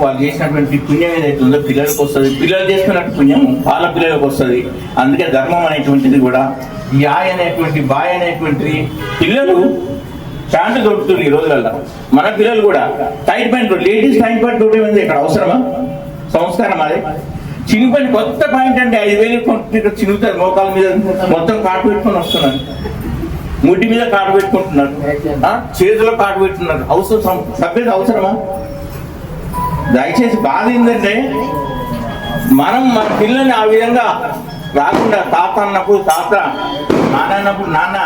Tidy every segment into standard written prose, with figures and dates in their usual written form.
వాళ్ళు చేసినటువంటి పుణ్యం ఏదైతే ఉందో పిల్లలకు వస్తుంది, పిల్లలు చేసుకున్నట్టు పుణ్యం వాళ్ళ పిల్లలకు వస్తుంది. అందుకే ధర్మం అనేటువంటిది కూడా యాయ్ అనేటువంటి బాయ్ అనేటువంటిది పిల్లలు ప్యాంటు దొరుకుతుంది ఈ రోజులలో. మన పిల్లలు కూడా tight pant, ladies tight pant దొరికింది ఇక్కడ అవసరమా? సంస్కారం అదే. చినిపోయిన కొత్త పాయింట్ అంటే 5,000 చినుగుతారు, మోకాల మీద మొత్తం కాటు పెట్టుకొని వస్తున్నారు, ముడ్డి మీద కాటు పెట్టుకుంటున్నారు, చేతిలో కాటు పెట్టున్నారు. అవసరం సభ్యత అవసరమా? దయచేసి బాధ ఏంటంటే మనం మన పిల్లల్ని ఆ విధంగా రాకుండా తాత అన్నప్పుడు తాత, నాన్న అన్నప్పుడు నాన్న,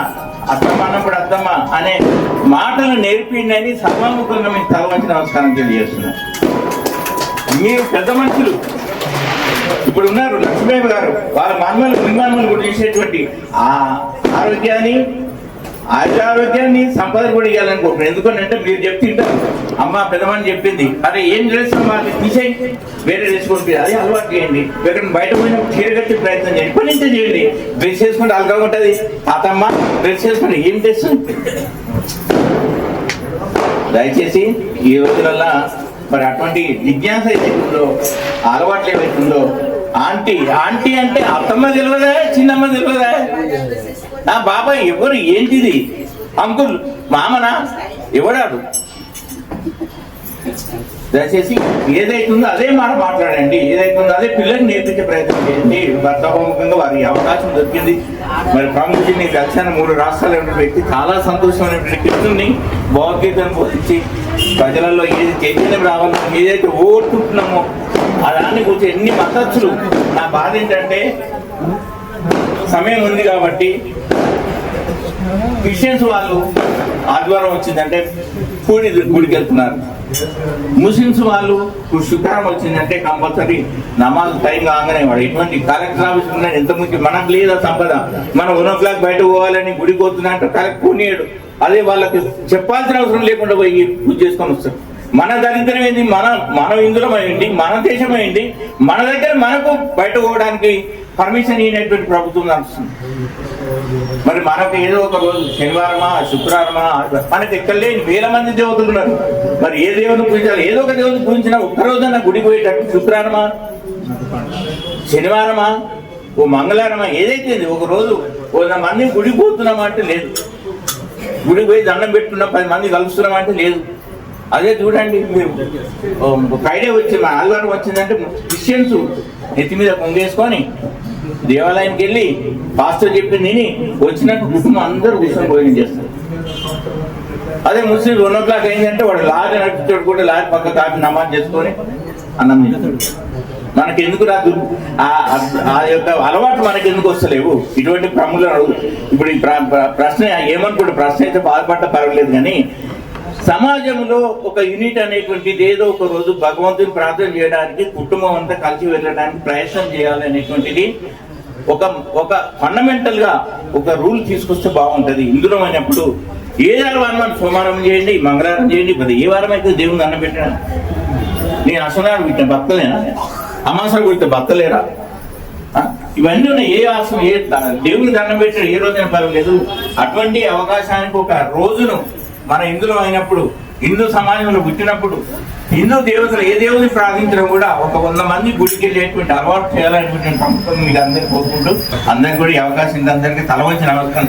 అత్తమ్మ అన్నప్పుడు అత్తమ్మ అనే మాటలు నేర్పిండి సర్వముఖంగా మీకు తలవంచి నమస్కారం తెలియజేస్తున్నాం. మీరు పెద్ద మనుషులు ఇప్పుడు ఉన్నారు, లక్ష్మీబాబు గారు, వాళ్ళ నిర్మాణాలు కూడా చేసేటువంటి ఆ ఆరోగ్యాన్ని ఆరోగ్యాన్ని సంపద కూడా ఇవ్వాలనుకుంటున్నాను. ఎందుకంటే మీరు చెప్తుంటారు, అమ్మ పెద్దమని చెప్పింది, అదే ఏం చేస్తాం వాళ్ళకి తీసేయి, వేరే డ్రెస్ కొనిపి, అదే అలవాటు చేయండి. ఎక్కడ బయట పోయినప్పుడు చీర కట్టే ప్రయత్నం చేయండి, ఇప్పటి నుంచే చేయండి. డ్రెస్ చేసుకుంటే అలగా ఉంటుంది, తాతమ్మ డ్రెస్ చేసుకుంటే ఏం డ్రెస్. దయచేసి ఈ రోజులల్లా మరి అటువంటి జిజ్ఞాస ఏదైతుందో, అలవాట్లు ఏవైతుందో, ఆంటీ ఆంటీ అంటే అత్తమ్మ తెలియదా, చిన్నమ్మ తెలియదా, బాబాయ్ ఎవరు, ఏంటిది, అంకుల్ మామనా, ఎవడాడు? దయచేసి ఏదైతుందో అదే మాట మాట్లాడండి, ఏదైతుందో అదే పిల్లల్ని నేర్పించే ప్రయత్నం చేయండి. భర్తముఖంగా వారికి అవకాశం దొరికింది. మరి ప్రాముఖ్యంగా కలిసిన 3 రాష్ట్రాల వ్యక్తి చాలా సంతోషమైనటువంటి కృష్ణుని భగవద్గీతను బోధించి ప్రజలలో ఏది చైతన్యం రావాలో, ఏదైతే ఓడుకుంటున్నామో దాన్ని గురించి ఎన్ని మద్దతులు. నా బాధ ఏంటంటే సమయం ఉంది కాబట్టి క్రిస్టియన్స్ వాళ్ళు ఆదివారం వచ్చిందంటే గుడికి వెళ్తున్నారు, ముస్లిమ్స్ వాళ్ళు శుక్రవారం వచ్చిందంటే కంపల్సరీ నమాజ్ టైం కాగానే వాడు ఎటువంటి కలెక్టర్ ఆఫీస్ ఉన్నాడు. ఎంత ముఖ్యం మనకు లేదా సంపద, మనం 1 o'clock బయట పోవాలని గుడికి పోతున్నా అంటే కలెక్టర్ కొనియాడు. అదే వాళ్ళకి చెప్పాల్సిన అవసరం లేకుండా పోయి పూజ చేసుకొని వస్తారు. మన దరిద్రం ఏంటి, మనం ఇందులో అయ్యండి, మన దేశం అయ్యండి, మన దగ్గర మనకు బయట పోవడానికి పర్మిషన్ ఇవ్వనటువంటి ప్రభుత్వం నడుస్తుంది. మరి మనకు ఏదో ఒక రోజు శనివారమా శుక్రవారమా మనకి ఎక్కడ లేని వేల మంది దేవతలు ఉన్నారు. మరి ఏ దేవుని పూజించాలి, ఏదో ఒక దేవుని పూజించినా ఒక్కరోజున గుడి పోయేటట్టు శుక్రవారమా శనివారమా ఓ మంగళవారమా ఏదైతే ఒక రోజు 100 మంది గుడికి పోతున్నామంటే లేదు, గుడికి పోయి దండం పెట్టుకున్న 10 మంది కలుస్తున్నామంటే లేదు. అదే చూడండి, మీరు ఫ్రైడే వచ్చింది, ఆదివారం వచ్చిందంటే క్రిస్టియన్స్ నెత్తి మీద కొంగేసుకొని దేవాలయానికి వెళ్ళి పాస్టర్ చెప్పింది వచ్చినట్టు కుటుంబం అందరూ కూర్చొని భోజనం చేస్తారు. అదే ముస్లిం 1 o'clock అయిందంటే వాడు లారీ నడుపుతాడు కూడా, లారీ పక్క కాపీ నమాజ్ చేసుకొని అన్నం తింటాడు. మనకి ఎందుకు రాదు ఆ యొక్క అలవాటు, మనకి ఎందుకు వస్తలేవు ఇటువంటి ప్రముఖులు? ఇప్పుడు ఈ ప్రశ్న ఏమనుకుంటే, ప్రశ్న అయితే బాధపడ్డ పర్వాలేదు, కానీ సమాజంలో ఒక యూనిట్ అనేటువంటిది ఏదో ఒక రోజు భగవంతుని ప్రార్థన చేయడానికి కుటుంబం అంతా కలిసి వెళ్ళడానికి ప్రయత్నం చేయాలనేటువంటిది ఒక ఫండమెంటల్ గా ఒక రూల్ తీసుకొస్తే బాగుంటది. ఇందులో అయినప్పుడు ఏ వారం సోమవారం చేయండి, మంగళవారం చేయండి, మరి ఏ వారం అయితే దేవుని దండం పెట్టాను. నేను అసలు వీటిని భక్తలేనా, అమాసాలు వీటితో భక్తలేరా? ఇవన్నీ ఉన్నాయి. ఏ ఆసం ఏ దేవుని దండం పెట్టాడు ఏ రోజైనా పర్వాలేదు. అటువంటి అవకాశానికి ఒక రోజును మన ఇందులో అయినప్పుడు, హిందూ సమాజంలో పుట్టినప్పుడు, హిందూ దేవతలు ఏ దేవుని ప్రార్థించడం కూడా ఒక 100 మంది గుడికి వెళ్ళేటువంటి అలవాటు చేయాలనేటువంటి సంస్థను మీకు అందరికీ కోరుకుంటూ, అందరికీ కూడా ఈ అవకాశం అందరికీ తల వంచి నమస్కారం.